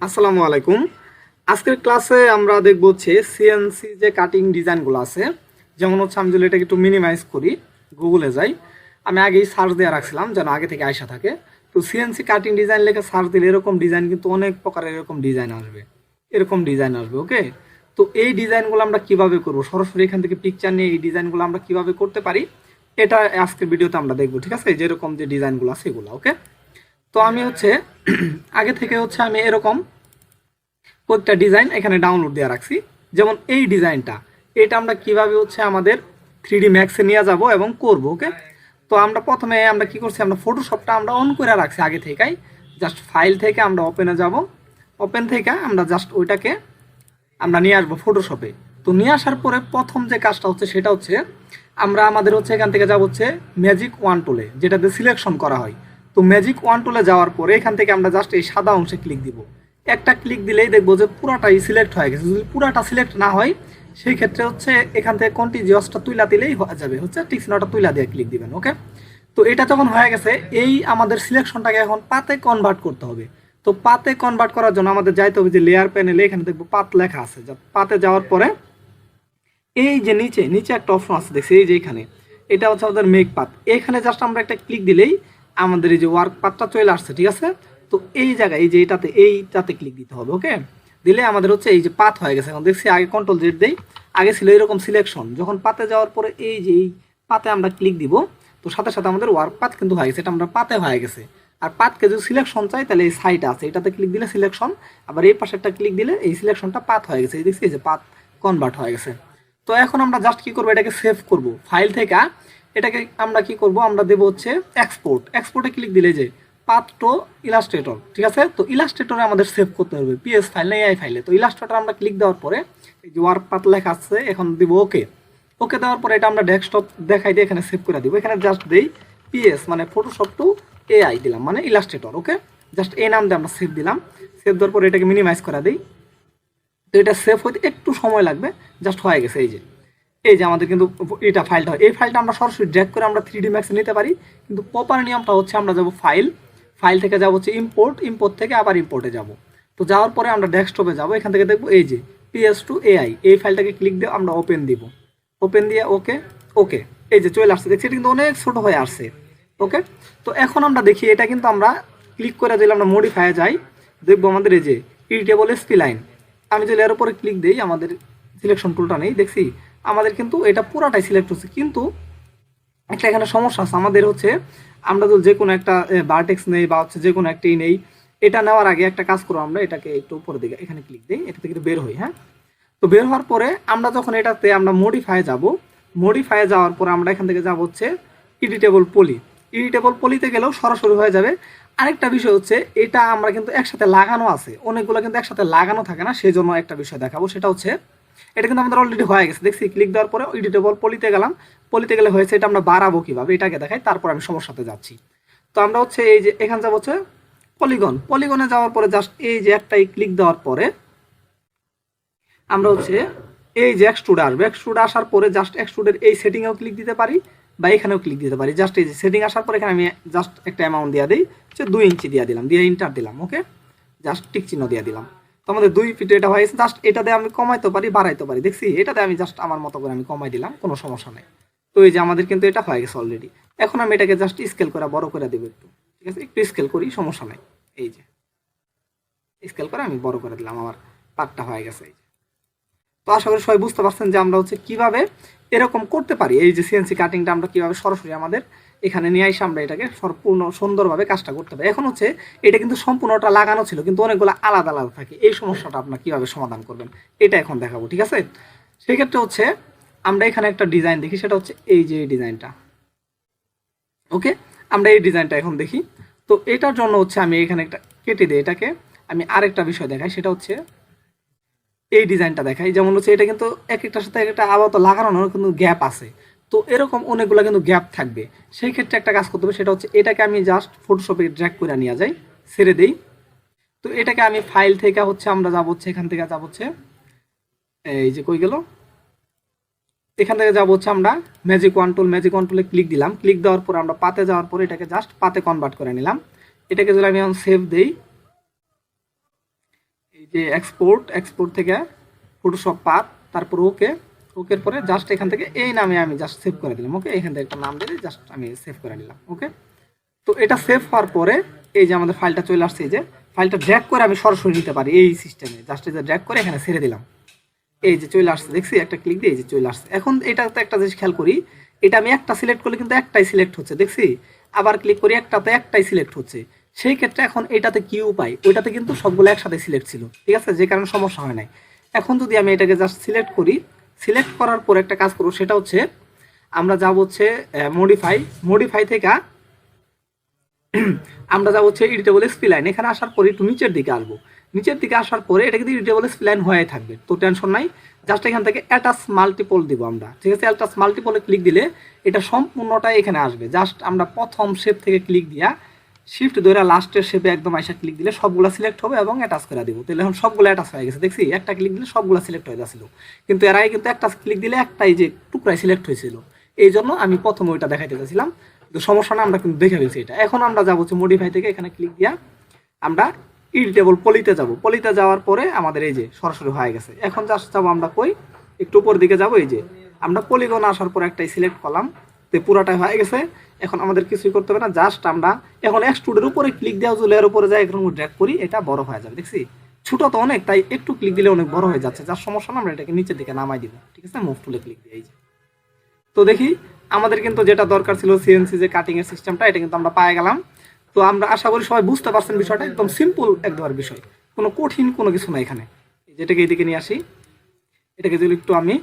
আসসালামু আলাইকুম। আজকের ক্লাসে আমরা দেখব হচ্ছে সিএনসি যে কাটিং ডিজাইনগুলো আছে, যেমন হচ্ছে আমি যদি এটাকে একটু মিনিমাইজ করি, গুগলে যাই, আমি আগেই সার্চ দিয়ে রাখছিলাম যেন আগে থেকে আইসা থাকে। তো সিএনসি কাটিং ডিজাইন লিখে সার্চ দিলে এরকম ডিজাইন কিন্তু অনেক প্রকারের এরকম ডিজাইন আসবে ওকে। তো এই ডিজাইনগুলো আমরা কিভাবে করব, সরাসরি এখান থেকে পিকচার নিয়ে এই ডিজাইনগুলো আমরা কিভাবে করতে পারি, এটা আজকের ভিডিওতে আমরা দেখবো, ঠিক আছে? যেরকম যে ডিজাইনগুলো আছে এগুলো ওকে। তো আমি হচ্ছে আগে থেকে হচ্ছে আমি এরকম প্রত্যেকটা ডিজাইন এখানে ডাউনলোড দিয়ে রাখছি। যেমন এই ডিজাইনটা, এটা আমরা কিভাবে হচ্ছে আমাদের 3D ম্যাক্সে নিয়ে যাব এবং করব ওকে। তো আমরা প্রথমে আমরা কি করছি, আমরা ফটোশপটা আমরা অন করে রাখছি আগে থেকেই। জাস্ট ফাইল থেকে আমরা ওপেনে যাব, ওপেন থেকে আমরা জাস্ট ওইটাকে আমরা নিয়ে আসবো ফটোশপে। তো নিয়ে আসার পরে প্রথম যে কাজটা হচ্ছে সেটা হচ্ছে আমরা আমাদের হচ্ছে এখান থেকে যাব হচ্ছে ম্যাজিক ওয়ান টুলে, যেটাতে সিলেকশন করা হয়। তো ম্যাজিক ওয়ান টুলে যাওয়ার পরে এখান থেকে আমরা জাস্ট এই সাদা অংশে ক্লিক দিব। একটা ক্লিক দিলেই দেখবো যে পুরাটাই সিলেক্ট হয়ে গেছে। যদি পুরাটা সিলেক্ট না হয় সেই ক্ষেত্রে হচ্ছে এখান থেকে কন্টিনিউয়াসটা তুইলা দিলেই হয়ে যাবে, হচ্ছে টিক চিহ্নটা তুইলা দিয়ে ক্লিক দিবেন ওকে। তো এটা যখন হয়ে গেছে, এই আমাদের সিলেকশনটাকে এখন পাতে কনভার্ট করতে হবে। তো পাতে কনভার্ট করার জন্য আমাদের যাইতে হবে যে লেয়ার প্যানেলে, এখানে দেখবো পাত লেখা আছে। পাতে যাওয়ার পরে এই যে নিচে নিচে একটা অপশন আছে দেখছি, এই যে এখানে, এটা হচ্ছে আমাদের মেক পাত। এখানে জাস্ট আমরা একটা ক্লিক দিলেই আমাদের এই যে ওয়ার্ক পাতটা চলে আসছে, ঠিক আছে? তো এই জায়গায় এই যে এইটাতে ক্লিক দিতে হবে ওকে। দিলে আমাদের হচ্ছে এই যে পাত হয়ে গেছে। এখন দেখছি আগে কন্ট্রোল জেড দেই, আগে ছিল এরকম সিলেকশন। যখন পাতে যাওয়ার পরে এই যে এই পাতে আমরা ক্লিক দিব, তো সাথে সাথে আমাদের ওয়ার্ক পাত কিন্তু হয়ে গেছে, এটা আমরা পাতে হয়ে গেছে। আর পাতকে যদি সিলেকশন চাই তাহলে এই সাইড আছে, এটাতে ক্লিক দিলে সিলেকশন, আবার এই পাশেরটা ক্লিক দিলে এই সিলেকশনটা পাত হয়ে গেছে। এই দেখছি এই যে পাত কনভার্ট হয়ে গেছে। তো এখন আমরা জাস্ট কি করব, এটাকে সেভ করব ফাইল থেকে। এটাকে আমরা কি করব, আমরা দেব হচ্ছে এক্সপোর্টে ক্লিক দিলে যে পাথ টু ইলাস্ট্রেটর, ঠিক আছে? তো ইলাস্ট্রেটরে আমাদের সেভ করতে হবে, পিএস ফাইল না এআই ফাইলে। তো ইলাস্ট্রেটর আমরা ক্লিক দেওয়ার পরে এই যে ওয়ার্ক পাথ লেখা আছে, এখন দিব ওকে। ওকে দেওয়ার পরে এটা আমরা ডেস্কটপ দেখাই দিয়ে এখানে সেভ করে দিব। এখানে জাস্ট দেই পিএস মানে ফটোশপ টু এআই দিলাম, মানে ইলাস্ট্রেটর ওকে। জাস্ট এই নাম দিয়ে আমরা সেভ দিলাম। সেভ দেওয়ার পরে এটাকে মিনিমাইজ করে দিই। তো এটা সেভ হইতে একটু সময় লাগবে, জাস্ট হয়ে গেছে। এই যে আমাদের কিন্তু এটা ফাইলটা, এই ফাইলটা আমরা সরাসরি ড্র্যাগ করে আমরা 3D ম্যাক্সে নিতে পারি। কিন্তু প্রপার নিয়মটা হচ্ছে আমরা যাব ফাইল থেকে যাব হচ্ছে ইম্পোর্ট থেকে আবার ইম্পোর্টে যাব। তো যাওয়ার পরে আমরা ডেস্কটপে যাব, এখান থেকে দেখবো এই যে PS টু AI, এই ফাইলটাকে ক্লিক দিয়ে আমরা ওপেন দিব। ওপেন দিয়ে ওকে এই যে চলে আসছে, দেখছি এটা কিন্তু অনেক ছোট হয়ে আসছে ওকে। তো এখন আমরা দেখি, এটা কিন্তু আমরা ক্লিক করে দিলে আমরা মডিফাই যাই, দেখবো আমাদের এই যে এডিটেবল স্প্লাইন। আমি যদি এর উপরে ক্লিক দিই, আমাদের সিলেকশন টুলটা নেই, দেখছি আমাদের কিন্তু এটা পুরাটাই সিলেক্ট হচ্ছে। কিন্তু একটা এখানে সমস্যা আছে, আমাদের হচ্ছে আমরা তো যে কোনো একটা ভার্টেক্স নেই বা হচ্ছে যে কোনো একটাই নেই, এটা নেওয়ার আগে একটা কাজ করবো, আমরা এটাকে একটু উপরে দিকে এখানে ক্লিক দিই, এটা থেকে বের হই। হ্যাঁ, তো বের হওয়ার পরে আমরা যখন এটাতে আমরা মডিফাই যাওয়ার পরে আমরা এখান থেকে যাব হচ্ছে এডিটেবল পলিতে গেলেও সরাসরি হয়ে যাবে। আরেকটা বিষয় হচ্ছে, এটা আমরা কিন্তু একসাথে লাগানো আছে, অনেকগুলো কিন্তু একসাথে লাগানো থাকে না, সেই জন্য একটা বিষয় দেখাবো। সেটা হচ্ছে এটা কিন্তু আমাদের অলরেডি হয়ে গেছে, দেখছি ক্লিক দেওয়ার পরে এডিটেবল পলিতে গেলে হয়েছে। এটা আমরা বাড়াবো কিভাবে এটাকে দেখাই, তারপর আমি সমস্যাতে যাচ্ছি। তো আমরা হচ্ছে এই যে এখানে যাব হচ্ছে পলিগনে যাওয়ার পরে জাস্ট এই যে একটাই ক্লিক দেওয়ার পরে আমরা হচ্ছে এই যে এক্সট্রুড আসার পরে জাস্ট এক্সট্রুডের এই সেটিংয়েও ক্লিক দিতে পারি বা এখানেও ক্লিক দিতে পারি। জাস্ট এই যে সেটিং আসার পরে এখানে আমি জাস্ট একটা অ্যামাউন্ট দিয়ে দিই, হচ্ছে 2 ইঞ্চি দিয়ে দিলাম, দিয়ে ইন্টার দিলাম ওকে, জাস্ট টিক চিহ্ন দিয়ে দিলাম। তো আমাদের 2 ফিট এটা হয়ে গেছে। জাস্ট এটাতে আমি কমাইতে পারি বাড়াইতে পারি, দেখছি এটাতে আমি জাস্ট আমার মতো করে আমি কমাই দিলাম, কোনো সমস্যা নেই। তো এই যে আমাদের কিন্তু এটা হয়ে গেছে অলরেডি। এখন আমি এটাকে জাস্ট স্কেল করে বড় করে দেবো একটু, ঠিক আছে? একটু স্কেল করি, সমস্যা নেই। এই যে স্কেল করে আমি বড় করে দিলাম, আমার পার্টটা হয়ে গেছে। এই যে, তো আশা করি সবাই বুঝতে পারছেন যে আমরা হচ্ছে কিভাবে এরকম করতে পারি। এই যে সিএনসি কাটিংটা আমরা কিভাবে সরাসরি আমাদের এখানে নিয়ে এসে আমরা এটাকে সম্পূর্ণ সুন্দরভাবে কাজটা করতে পারি। এখন হচ্ছে এটা কিন্তু সম্পূর্ণটা লাগানো ছিল, কিন্তু অনেকগুলো আলাদা আলাদা থাকে। এই সমস্যাটা আপনার কিভাবে সমাধান করবেন এটা এখন দেখাবো, ঠিক আছে? সেই ক্ষেত্রে হচ্ছে আমরা এখানে একটা ডিজাইন দেখি, সেটা হচ্ছে এই যে এই ডিজাইনটা ওকে। আমরা এই ডিজাইনটা এখন দেখি। তো এটার জন্য হচ্ছে আমি এখানে একটা কেটে দিই, এটাকে আমি আরেকটা বিষয় দেখাই, সেটা হচ্ছে এই ডিজাইনটা দেখাই। যেমন হচ্ছে এটা কিন্তু এক একটার সাথে একটা আবার তো লাগানো কিন্তু গ্যাপ আছে, তো এরকম অনেকগুলো কিন্তু গ্যাপ থাকবে। সেই ক্ষেত্রে একটা কাজ করতে হবে, সেটা হচ্ছে এটাকে আমি জাস্ট ফটোশপে ড্র্যাগ করে নিয়ে যাই, ছেড়ে দেই। তো এটাকে আমি ফাইল থেকে হচ্ছে আমরা যাব হচ্ছে এখান থেকে যাব হচ্ছে এই যে কই গেল, এখান থেকে যাব হচ্ছে আমরা ম্যাজিক ওয়ান টুলে ক্লিক দিলাম। ক্লিক দেওয়ার পর আমরা পাতে যাওয়ার পরে এটাকে জাস্ট পাতে কনভার্ট করে নিলাম। এটাকে যদি আমি এখন সেভ দেই, যে এক্সপোর্ট থেকে ফটোশপ পাথ, তারপর ওকের পরে জাস্ট এখান থেকে এই নামে আমি জাস্ট সেভ করে দিলাম। ওকে, এখান থেকে একটা নাম দিয়ে জাস্ট আমি সেভ করে নিলাম। ওকে, তো এটা সেভ হওয়ার পরে এই যে আমাদের ফাইলটা চলে আসছে, এই যে ফাইলটা ড্র্যাগ করে আমি সরাসরি নিতে পারি এই সিস্টেমে। জাস্ট এই যে ড্র্যাগ করে এখানে ছেড়ে দিলাম, এই যে চলে আসছে, দেখছি একটা ক্লিক দিয়ে এই যে চলে আসছে। এখন এটাতে একটা জিনিস খেয়াল করি, এটা আমি একটা সিলেক্ট করলে কিন্তু একটাই সিলেক্ট হচ্ছে, দেখছি। আবার ক্লিক করি একটাতে একটাই সিলেক্ট হচ্ছে। সেই ক্ষেত্রে এখন এটাতে কি উপায়, ওইটাতে কিন্তু সবগুলো একসাথে সিলেক্ট ছিল, ঠিক আছে, যে কারণে সমস্যা হয় নাই। এখন যদি আমি এটাকে জাস্ট সিলেক্ট করি, সিলেক্ট করার পর একটা কাজ করবো, সেটা হচ্ছে আমরা যাব হচ্ছে মডিফাই থেকে আমরা যাব হচ্ছে এডিটেবল স্প্লাইন। এখানে আসার পরে একটু নিচের দিকে আসবো, নিচের দিকে আসার পরে এটা কিন্তু এডিটেবল স্প্লাইন হয়ে থাকবে, তো টেনশন নাই। জাস্ট এখান থেকে অ্যাটাচ মাল্টিপল দিব আমরা, ঠিক আছে। অ্যাটাচ মাল্টিপলে ক্লিক দিলে এটা সম্পূর্ণটাই এখানে আসবে। জাস্ট আমরা প্রথম শেপ থেকে ক্লিক দিয়া শিফট ধরে লাস্টের শেপে একদম আইসা ক্লিক দিলে সবগুলো সিলেক্ট হবে এবং অ্যাটাচ করে দিব। তাহলে এখন সবগুলো অ্যাটাচ হয়ে গেছে, দেখছি। একটা ক্লিক দিলে সবগুলো সিলেক্ট হয়ে যাচ্ছিল, কিন্তু এর আগে কিন্তু একটা ক্লিক দিলে একটাই যে টুকরাই সিলেক্ট হয়েছিল। এই জন্য আমি প্রথমে ওইটা দেখাইতে চাইছিলাম, তো সমস্যা না, আমরা কিন্তু দেখে ফেলছি এটা। এখন আমরা যাবো হচ্ছে মডিফাই থেকে, এখানে ক্লিক দিয়া আমরা এডিটেবল পলিতে যাব। পলিতে যাওয়ার পরে আমাদের এই যে সরাসরি হয়ে গেছে। এখন জাস্ট যাবো আমরা কই, একটু উপর দিকে যাবো, এই যে আমরা পলিগন আসার পর একটাই সিলেক্ট করলাম, তো পুরাটাই হয়ে গেছে। এখন আমাদের কিছুই করতে হবে না, জাস্ট আমরা এখন এক্সট্রুডের উপরে ক্লিক দেওয়া জুলের উপরে যাই এরকম ড্র্যাগ করি, এটা বড় হয়ে যাবে, দেখছি। ছোট তো অনেক, তাই একটু ক্লিক দিলে অনেক বড় হয়ে যাচ্ছে, যার সমস্যা না, আমরা এটাকে নিচের দিকে নামাই দিব, ঠিক আছে। মুভ টুলে ক্লিক দিয়ে এই যে, তো দেখি আমাদের কিন্তু যেটা দরকার ছিল সিএনসি যে কাটিং এর সিস্টেমটা, এটা কিন্তু আমরা পেয়ে গেলাম। তো আমরা আশা করি সবাই বুঝতে পারছেন বিষয়টা, একদম সিম্পল একদম বিষয়, কোনো কঠিন কোনো কিছু না এখানে। যেটাকে এইদিকে নিয়ে আসি, এটাকে যদি একটু আমি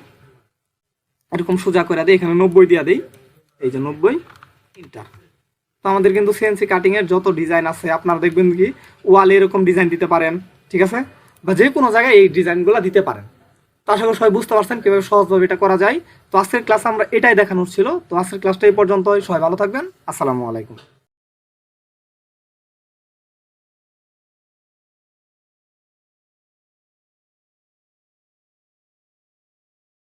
এরকম সোজা করে দিই, এখানে 90 দিয়া দিই, এই যে 90 ইন্টার। তো আমাদের কিন্তু সিএনসি কাটিং এর যত ডিজাইন আছে, আপনারা দেখবেন কি ওয়ালে এরকম ডিজাইন দিতে পারেন, ঠিক আছে, বা যে কোনো জায়গায় এই ডিজাইনগুলো দিতে পারেন। তো আশা করি সবাই বুঝতে পারছেন কিভাবে সহজভাবে এটা করা যায়। তো আজকের ক্লাসে আমরা এটাই দেখানোর ছিল। তো আজকের ক্লাসটা এই পর্যন্তই, সবাই ভালো থাকবেন, আসসালামু আলাইকুম।